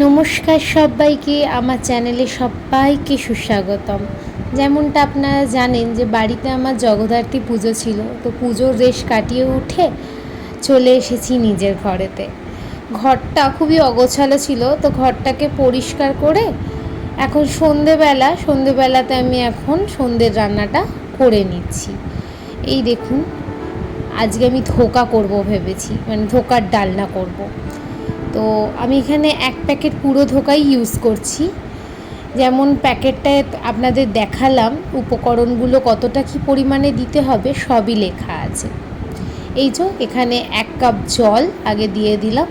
নমস্কার সবাইকে, আমার চ্যানেলে সবাইকে সুস্বাগতম। যেমনটা আপনারা জানেন যে বাড়িতে আমার জগদ্ধাত্রী পুজো ছিল, তো পুজোর রেশ কাটিয়ে উঠে চলে এসেছি নিজের ঘরেতে। ঘরটা খুবই অগোছালো ছিল, তো ঘরটাকে পরিষ্কার করে এখন সন্ধেবেলাতে আমি এখন সন্ধ্যের রান্নাটা করে নিচ্ছি। এই দেখুন, আজকে আমি ধোকা করব ভেবেছি, মানে ধোকার ডালনা করব। তো আমি এখানে এক প্যাকেট পুরো ধোকাই ইউজ করছি। যেমন প্যাকেটটায় আপনাদের দেখালাম, উপকরণগুলো কতটা কী পরিমাণে দিতে হবে সবই লেখা আছে। এই যে এখানে 1 কাপ জল আগে দিয়ে দিলাম,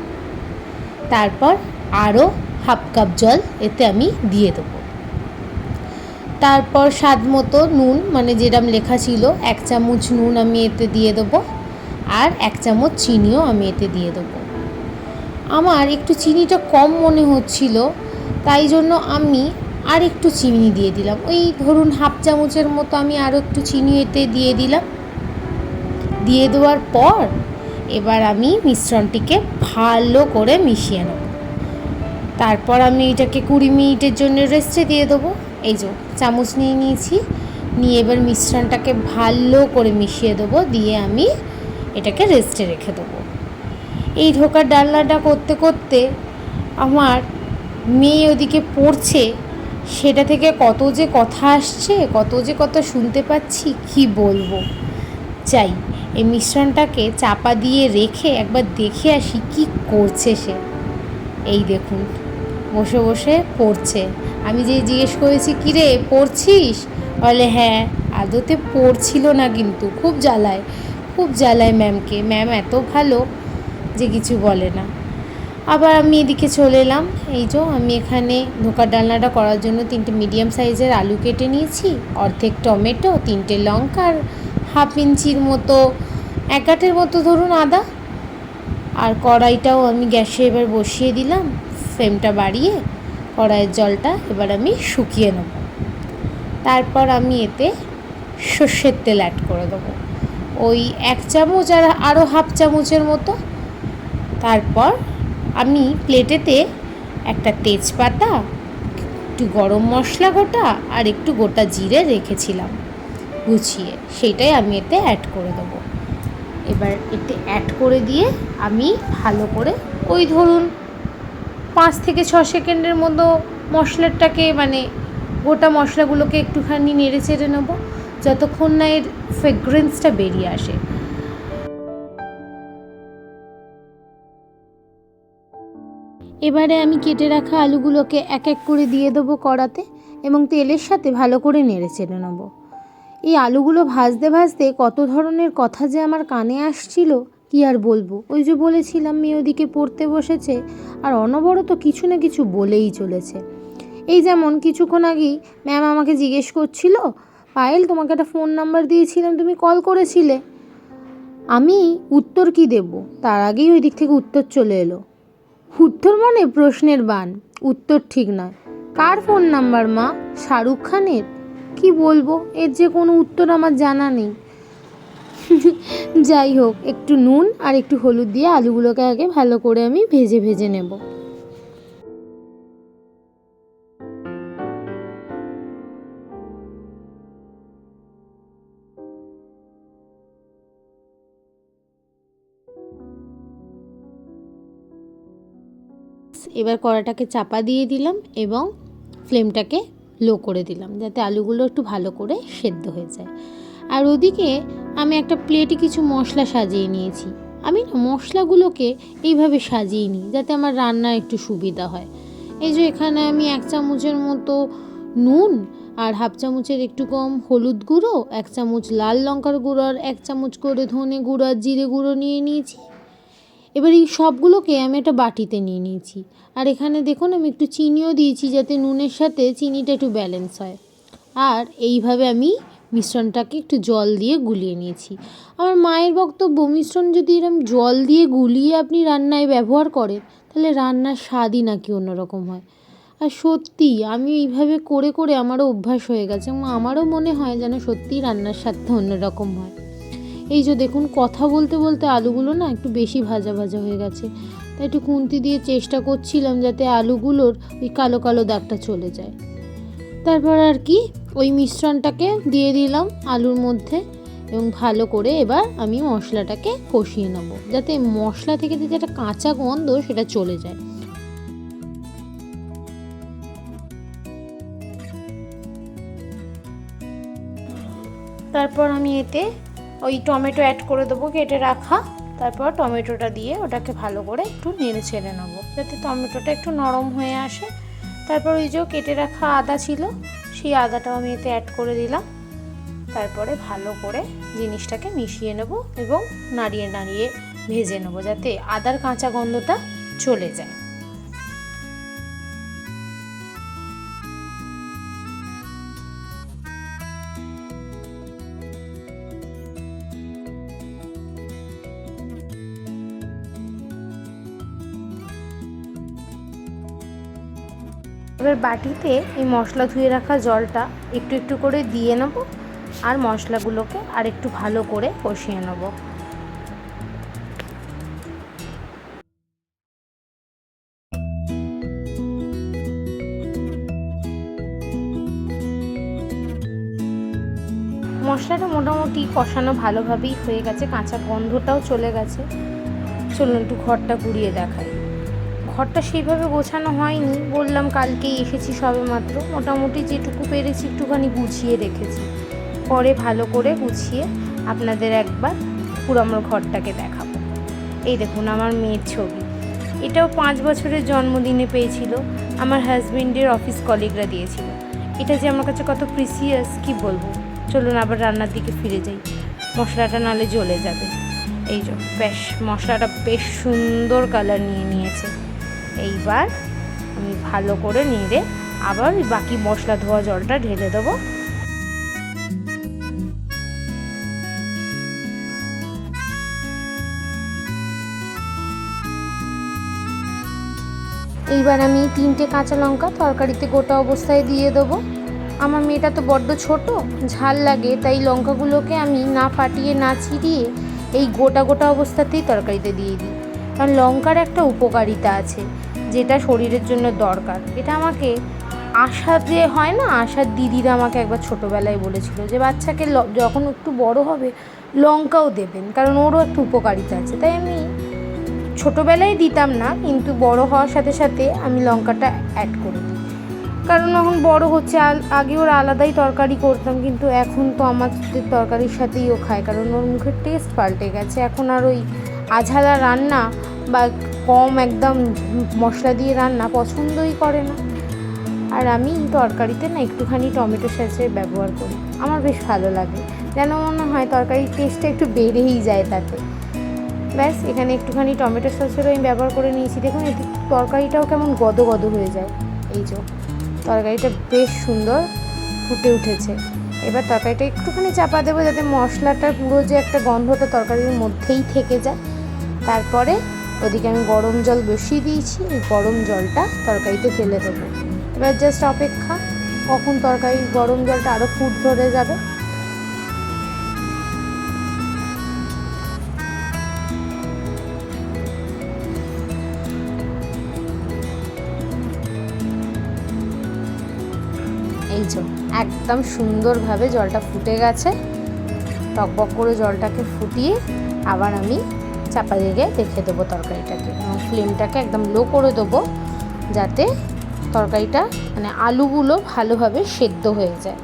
তারপর আরও হাফ কাপ জল এতে আমি দিয়ে দেবো। তারপর স্বাদ মতো নুন, মানে যেরকম লেখা ছিল 1 চামচ নুন আমি এতে দিয়ে দেবো, আর 1 চামচ চিনিও আমি এতে দিয়ে দেবো। আমার একটু চিনিটা কম মনে হচ্ছিল, তাই জন্য আমি আর একটু চিনি দিয়ে দিলাম। ওই ধরুন হাফ চামচের মতো আমি আরও একটু চিনি এতে দিয়ে দিলাম। দিয়ে দেওয়ার পর এবার আমি মিশ্রণটিকে ভালো করে মিশিয়ে নেব। তারপর আমি এটাকে 20 মিনিটের জন্য রেস্টে দিয়ে দেবো। এই যে চামচ নিয়ে নিয়েছি, নিয়ে এবার মিশ্রণটাকে ভালো করে মিশিয়ে দেবো, দিয়ে আমি এটাকে রেস্টে রেখে দেবো। এই ধোকার ডালনাটা করতে করতে আমার মেয়ে ওদিকে পড়ছে, সেটা থেকে কত যে কথা আসছে, কত যে কথা শুনতে পাচ্ছি, কি বলবো। চাই এই মিশ্রণটাকে চাপা দিয়ে রেখে একবার দেখে আসি কি করছে সে। এই দেখুন, বসে বসে পড়ছে। আমি যে জিজ্ঞেস করেছি, কী রে পড়ছিস, বলে হ্যাঁ। আদতে পড়ছিল না, কিন্তু খুব জ্বালায় ম্যামকে। ম্যাম এত ভালো যে কিছু বলে না। আবার আমি এদিকে চলে এলাম। এই যে আমি এখানে ধোকার ডালনাটা করার জন্য 3টে মিডিয়াম সাইজের আলু কেটে নিয়েছি, অর্ধেক টমেটো, 3টে লঙ্কা, আর হাফ ইঞ্চির মতো 1 কাঠের মতো ধরুন আদা। আর কড়াইটাও আমি গ্যাসে এবার বসিয়ে দিলাম, ফ্লেমটা বাড়িয়ে কড়াইয়ের জলটা এবার আমি শুকিয়ে নেব। তারপর আমি এতে সর্ষের তেল অ্যাড করে দেবো, ওই 1 চামচ আর আরও হাফ চামচের মতো। তারপর আমি প্লেটেতে একটা তেজপাতা, একটু গরম মশলা গোটা আর একটু গোটা জিরে রেখেছিলাম গুছিয়ে, সেইটাই আমি এতে অ্যাড করে দেবো। এবার এতে অ্যাড করে দিয়ে আমি ভালো করে ওই ধরুন 5 থেকে 6 সেকেন্ডের মতো মশলাটাকে, মানে গোটা মশলাগুলোকে একটুখানি নেড়ে চেড়ে নেবো, যতক্ষণ না এর ফ্রেগ্রেন্সটা বেরিয়ে আসে। এবারে আমি কেটে রাখা আলুগুলোকে এক এক করে দিয়ে দেবো কড়াতে, এবং তেলের সাথে ভালো করে নেড়ে চেড়ে নেবো। এই আলুগুলো ভাজতে ভাজতে কত ধরনের কথা যে আমার কানে আসছিল, কি আর বলবো। ওই যে বলেছিলাম মেয়ে ওদিকে পড়তে বসেছে, আর অনবরত কিছু না কিছু বলেই চলেছে। এই যেমন কিছুক্ষণ আগেই ম্যাম আমাকে জিজ্ঞেস করছিল, পায়েল তোমাকে একটা ফোন নাম্বার দিয়েছিলাম, তুমি কল করেছিলে। আমি উত্তর কি দেব, তার আগেই ওই দিক থেকে উত্তর চলে এলো। উত্তর মানে প্রশ্নের বান, উত্তর ঠিক নয়। কার ফোন নাম্বার মা? শাহরুখ খানের? কি বলবো, এর যে কোনো উত্তর আমার জানা নেই। যাই হোক, একটু নুন আর একটু হলুদ দিয়ে আলুগুলোকে আগে ভালো করে আমি ভেজে নেব। এবার কড়াটাকে চাপা দিয়ে দিলাম এবং ফ্লেমটাকে লো করে দিলাম, যাতে আলুগুলো একটু ভালো করে সেদ্ধ হয়ে যায়। আর ওদিকে আমি একটা প্লেটে কিছু মশলা সাজিয়ে নিয়েছি। আমি না মশলাগুলোকে এইভাবে সাজিয়ে নিই যাতে আমার রান্না একটু সুবিধা হয়। এই যে এখানে আমি 1 চামচের মতো নুন আর হাফ চামচের একটু কম হলুদ গুঁড়ো, 1 চামচ লাল লঙ্কার গুঁড়ো, আর 1 চামচ করে ধনে গুঁড়ো আর জিরে গুঁড়ো নিয়ে নিয়েছি। এবার এই সবগুলোকে আমি একটা বাটিতে নিয়ে নিয়েছি। আর এখানে দেখুন আমি একটু চিনিও দিয়েছি, যাতে নুনের সাথে চিনিটা একটু ব্যালেন্স হয়। আর এইভাবে আমি মিশ্রণটাকে একটু জল দিয়ে গুলিয়ে নিয়েছি। আমার মায়ের বক্তব্য, মিশ্রণ যদি এরকম জল দিয়ে গুলিয়ে আপনি রান্নায় ব্যবহার করেন, তাহলে রান্নার স্বাদই নাকি অন্যরকম হয়। আর সত্যি আমি এইভাবে করে করে আমারও অভ্যাস হয়ে গেছে, এবং আমারও মনে হয় যেন সত্যিই রান্নার স্বাদটা অন্যরকম হয়। এই যে দেখুন, কথা বলতে বলতে আলুগুলো না একটু বেশি ভাজা ভাজা হয়ে গেছে। তাই একটু খুন্তি দিয়ে চেষ্টা করছিলাম যাতে আলুগুলোর ওই কালো কালো দাগটা চলে যায়। তারপর আর কি ওই মিশ্রণটাকে দিয়ে দিলাম আলুর মধ্যে এবং ভালো করে এবার আমি মশলাটাকে কষিয়ে নেব, যাতে মশলা থেকে যে একটা কাঁচা গন্ধ সেটা চলে যায়। তারপর আমি এতে ওই টমেটো অ্যাড করে দেবো কেটে রাখা। তারপর টমেটোটা দিয়ে ওটাকে ভালো করে একটু নেড়ে ছেড়ে নেবো যাতে টমেটোটা একটু নরম হয়ে আসে। তারপর ওই যে কেটে রাখা আদা ছিল, সেই আদাটাও আমি এতে অ্যাড করে দিলাম। তারপরে ভালো করে জিনিসটাকে মিশিয়ে নেব এবং নাড়িয়ে নাড়িয়ে ভেজে নেব যাতে আদার কাঁচা গন্ধটা চলে যায়। এবার বাটিতে এই মশলা ধুয়ে রাখা জলটা একটু একটু করে দিয়ে নেব আর মশলাগুলোকে আর একটু ভালো করে কষিয়ে নেব। মশলাটা মোটামুটি কষানো ভালোভাবেই হয়ে গেছে, কাঁচা গন্ধটাও চলে গেছে। চলুন একটু ঘরটা ঘুরিয়ে দেখাই। ঘরটা সেইভাবে গোছানো হয়নি, বললাম কালকেই এসেছি সবে মাত্র, মোটামুটি যেটুকু পেরেছি একটুখানি গুছিয়ে রেখেছি। পরে ভালো করে গুছিয়ে আপনাদের একবার পুরো আমার ঘরটাকে দেখাবো। এই দেখুন আমার মেয়ের ছবি, এটাও 5 বছরের জন্মদিনে পেয়েছিল, আমার হাজবেন্ডের অফিস কলিগরা দিয়েছিল। এটা যে আমার কাছে কত প্রিসিয়াস কি বলবো। চলুন আবার রান্নার দিকে ফিরে যাই, মশলাটা নালে জ্বলে যাবে। এই যে বেশ মশলাটা বেশ সুন্দর কালার নিয়ে নিয়েছে। এইবার আমি ভালো করে নেড়ে আবার বাকি মশলা ধোয়া জলটা ঢেলে দেবো। এইবার আমি 3টে কাঁচা লঙ্কা তরকারিতে গোটা অবস্থায় দিয়ে দেবো। আমার মেয়েটা তো বড্ড ছোট, ঝাল লাগে, তাই লঙ্কাগুলোকে আমি না ফাটিয়ে না ছিঁড়িয়ে এই গোটা গোটা অবস্থাতেই তরকারিতে দিয়ে দিই। কারণ লঙ্কার একটা উপকারিতা আছে যেটা শরীরের জন্য দরকার। এটা আমাকে আশা যে হয় না, আশার দিদিরা আমাকে একবার ছোটোবেলায় বলেছিল যে বাচ্চাকে যখন একটু বড় হবে লঙ্কাও দেবেন, কারণ ওরও একটু উপকারিতা আছে। তাই আমি ছোটোবেলায় দিতাম না, কিন্তু বড় হওয়ার সাথে সাথে আমি লঙ্কাটা অ্যাড করে দিই, কারণ এখন বড় হচ্ছে। আগে ওর আলাদাই তরকারি করতাম, কিন্তু এখন তো আমাদের তরকারির সাথেই ও খায়, কারণ ওর মুখের টেস্ট পাল্টে গেছে। এখন আর ওই আঝালা রান্না বা কম একদম মশলা দিয়ে রান্না পছন্দই করে না। আর আমি তরকারিতে না একটুখানি টমেটো সসের ব্যবহার করি, আমার বেশ ভালো লাগে, যেন মনে হয় তরকারির টেস্টটা একটু বেড়েই যায় তাতে। ব্যাস এখানে একটুখানি টমেটো সসেরও আমি ব্যবহার করে নিয়েছি। দেখুন এতে তরকারিটাও কেমন গদ গদ হয়ে যায়। এই যে তরকারিটা বেশ সুন্দর ফুটে উঠেছে। এবার তরকারিটা একটুখানি চাপা দেবো যাতে মশলাটার পুরো যে একটা গন্ধটা তরকারির মধ্যেই থেকে যায়। তারপরে ওদিকে আমি গরম জল বসিয়ে দিয়েছি, এই গরম জলটা তরকারিতে ফেলে দেবো। এবার জাস্ট অপেক্ষা কখন তরকারির গরম জলটা আরও ফুট ধরে যাবে। এই যে একদম সুন্দরভাবে জলটা ফুটে গেছে। টকবক করে জলটাকে ফুটিয়ে আবার আমি চাপা দিয়ে রেখে দেবো তরকারিটাকে, এবং ফ্লেমটাকে একদম লো করে দেবো যাতে তরকারিটা মানে আলুগুলো ভালোভাবে সেদ্ধ হয়ে যায়।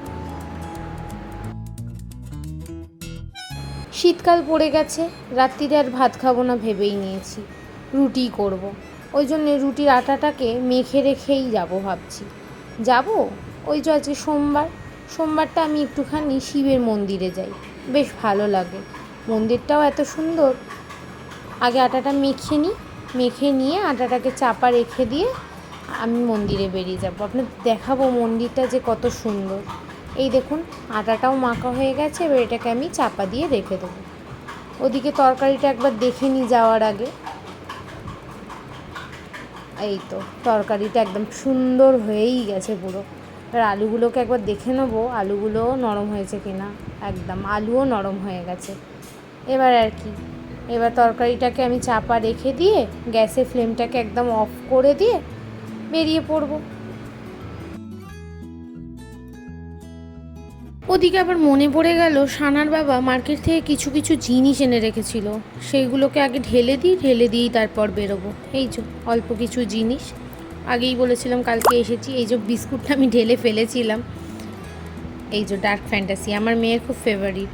শীতকাল পড়ে গেছে, রাত্রিরে আর ভাত খাবো না ভেবেই নিয়েছি, রুটি করব। ওই জন্য রুটির আটাটাকে মেখে রেখেই যাব ভাবছি। যাব ওই যে আজকে সোমবারটা আমি একটুখানি শিবের মন্দিরে যাই, বেশ ভালো লাগে, মন্দিরটাও এত সুন্দর। আগে আটাটা মেখে নিয়ে আটাটাকে চাপা রেখে দিয়ে আমি মন্দিরে বেরিয়ে যাব, আপনাদের দেখাবো মন্দিরটা যে কত সুন্দর। এই দেখুন আটাটাও মাখা হয়ে গেছে, এবার এটাকে আমি চাপা দিয়ে রেখে দেবো। ওদিকে তরকারিটা একবার দেখে নিই যাওয়ার আগে। এই তো তরকারিটা একদম সুন্দর হয়েই গেছে পুরো। এবার আলুগুলোকে একবার দেখে নেবো আলুগুলোও নরম হয়েছে কিনা। একদম আলুও নরম হয়ে গেছে। এবার আর কি এবার তরকারিটাকে আমি চাপা রেখে দিয়ে গ্যাসের ফ্লেমটাকে একদম অফ করে দিয়ে বেরিয়ে পড়ব। ওদিকে আবার মনে পড়ে গেল সানার বাবা মার্কেট থেকে কিছু কিছু জিনিস এনে রেখেছিল, সেইগুলোকে আগে ঢেলে দিয়েই তারপর বেরোবো। এই যে অল্প কিছু জিনিস, আগেই বলেছিলাম কালকে এসেছি। এই যে বিস্কুটটা আমি ঢেলে ফেলেছিলাম, এই যে ডার্ক ফ্যান্টাসি আমার মেয়ের খুব ফেভারিট,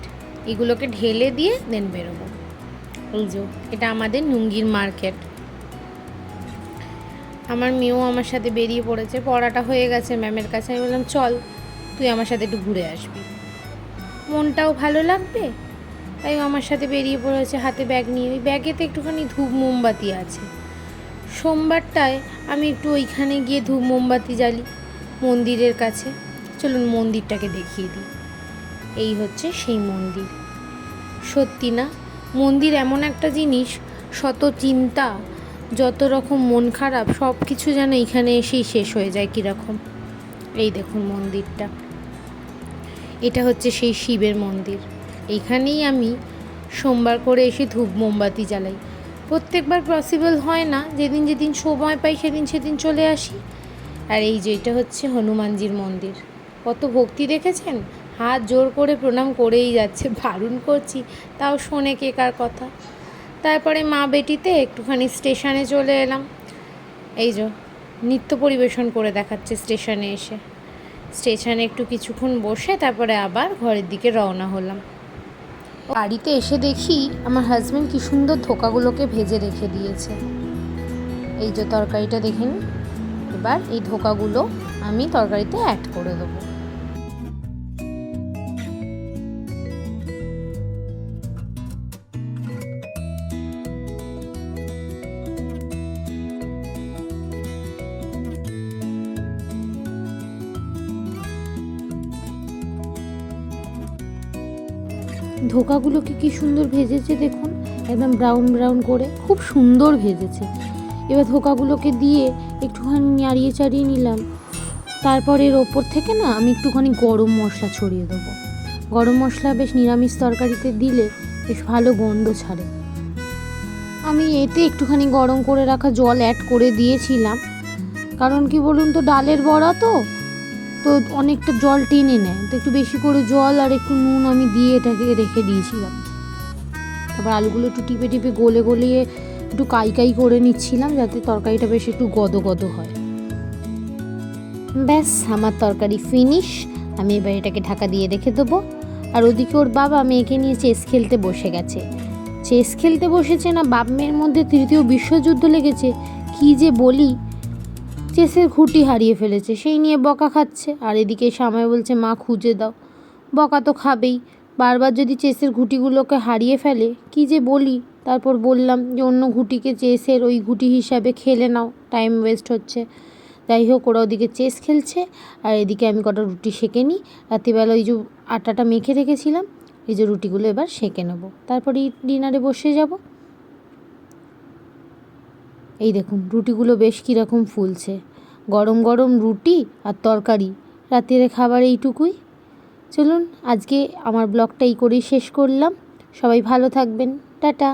এগুলোকে ঢেলে দিয়ে দেন বেরোবো। এই যে এটা আমাদের নুঙ্গির মার্কেট। আমার মেয়েও আমার সাথে বেরিয়ে পড়েছে, পড়াটা হয়ে গেছে ম্যামের কাছে। আমি বললাম চল তুই আমার সাথে একটু ঘুরে আসবি, মনটাও ভালো লাগবে। তাই আমার সাথে বেরিয়ে পড়েছে হাতে ব্যাগ নিয়ে। ওই ব্যাগেতে একটুখানি ধূপ মোমবাতি আছে। সোমবারটায় আমি একটু ওইখানে গিয়ে ধূপ মোমবাতি জ্বালি মন্দিরের কাছে। চলুন মন্দিরটাকে দেখিয়ে দিই। এই হচ্ছে সেই মন্দির। সত্যি না, মন্দির এমন একটা জিনিস, শত চিন্তা, যত রকম মন খারাপ সব কিছু যেন এখানে এসেই শেষ হয়ে যায় কীরকম। এই দেখুন মন্দিরটা, এটা হচ্ছে সেই শিবের মন্দির। এইখানেই আমি সোমবার করে এসে ধূপ মোমবাতি জ্বালাই। প্রত্যেকবার পসিবল হয় না, যেদিন যেদিন সময় পাই সেদিন চলে আসি। আর এই যে এটা হচ্ছে হনুমানজির মন্দির। কত ভক্তি দেখেছেন, হাত জোর করে প্রণাম করেই যাচ্ছে, বারণ করছি তাও শোনে কে কার কথা। তারপরে মা বেটিতে একটুখানি স্টেশনে চলে এলাম। এই যে নৃত্য পরিবেশন করে দেখাচ্ছে স্টেশনে এসে। স্টেশনে একটু কিছুক্ষণ বসে তারপরে আবার ঘরের দিকে রওনা হলাম। বাড়িতে এসে দেখি আমার হাজব্যান্ড কী সুন্দর ধোকাগুলোকে ভেজে রেখে দিয়েছে। এই যে তরকারিটা দেখেন, এবার এই ধোকাগুলো আমি তরকারিতে অ্যাড করে দেবো। ধোকাগুলোকে কি সুন্দর ভেজেছে দেখুন, একদম ব্রাউন ব্রাউন করে, খুব সুন্দর ভেজেছে। এবার ধোকাগুলোকে দিয়ে একটুখানি নাড়িয়ে চাড়িয়ে নিলাম। তারপর এর ওপর থেকে না আমি একটুখানি গরম মশলা ছড়িয়ে দেবো। গরম মশলা বেশ নিরামিষ তরকারিতে দিলে বেশ ভালো গন্ধ ছাড়ে। আমি এতে একটুখানি গরম করে রাখা জল অ্যাড করে দিয়েছিলাম, কারণ কি বলুন তো, ডালের বড়া তো অনেকটা জল টেনে নেয়, তো একটু বেশি করে জল আর একটু নুন আমি দিয়ে এটাকে রেখে দিয়েছিলাম। তারপর আলুগুলো একটু টিপে টিপে গলিয়ে একটু কাই করে নিচ্ছিলাম, যাতে তরকারিটা বেশ একটু গদ হয়। ব্যাস আমার তরকারি ফিনিশ। আমি এবার এটাকে ঢাকা দিয়ে রেখে দেবো। আর ওদিকে ওর বাবা মেয়েকে নিয়ে চেস খেলতে বসে গেছে। চেস খেলতে বসেছে না, বাপ মেয়ের মধ্যে তৃতীয় বিশ্বযুদ্ধ লেগেছে, কি যে বলি। চেসের ঘুঁটি হারিয়ে ফেলেছে, সেই নিয়ে বকা খাচ্ছে। আর এদিকে সামায় বলছে মা খুঁজে দাও। বকা তো খাবেই, বারবার যদি চেসের ঘুঁটিগুলোকে হারিয়ে ফেলে, কি যে বলি। তারপর বললাম যে অন্য ঘুঁটিকে চেসের ওই ঘুঁটি হিসাবে খেলে নাও, টাইম ওয়েস্ট হচ্ছে। যাই হোক, ওরা ওদিকে চেস খেলছে আর এদিকে আমি কটা রুটি সেঁকে নিই। রাত্রিবেলা ওই যে আটাটা মেখে রেখেছিলাম, এই যে রুটিগুলো এবার সেঁকে নেব, তারপরে ডিনারে বসে যাব। এই দেখুন রুটিগুলো বেশ কীরকম ফুলছে, গরম গরম রুটি আর তরকারি, রাত্রে খাবার এইটুকুই। চলুন আজকে আমার ব্লগটা এই করেই শেষ করলাম। সবাই ভালো থাকবেন, টাটা।